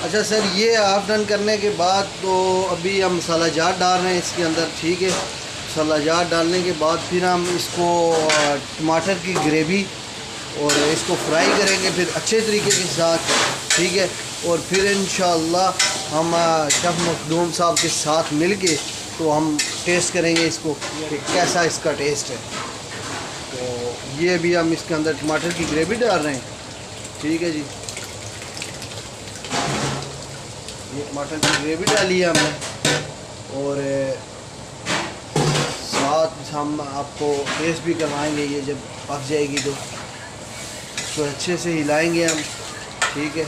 अच्छा सर, ये half done करने के बाद तो अभी हम मसाला जार डाल रहे हैं इसके अंदर, ठीक है। मसाला जार डालने के बाद फिर हम इसको टमाटर की ग्रेवी और इसको फ्राई करेंगे फिर अच्छे तरीके के साथ, ठीक है। और फिर इंशाअल्लाह हम शेफ़ मखदूम साहब के साथ मिलके तो हम टेस्ट करेंगे इसको कि कैसा इसका टेस्ट है। तो ये भी हम इसके अंदर टमाटर की ग्रेवी डाल रहे हैं, ठीक है जी। ये टमाटर की ग्रेवी डाली है हमने और साथ हम आपको टेस्ट भी करवाएंगे। ये जब पक जाएगी तो इसको अच्छे से हिलाएंगे हम, ठीक है।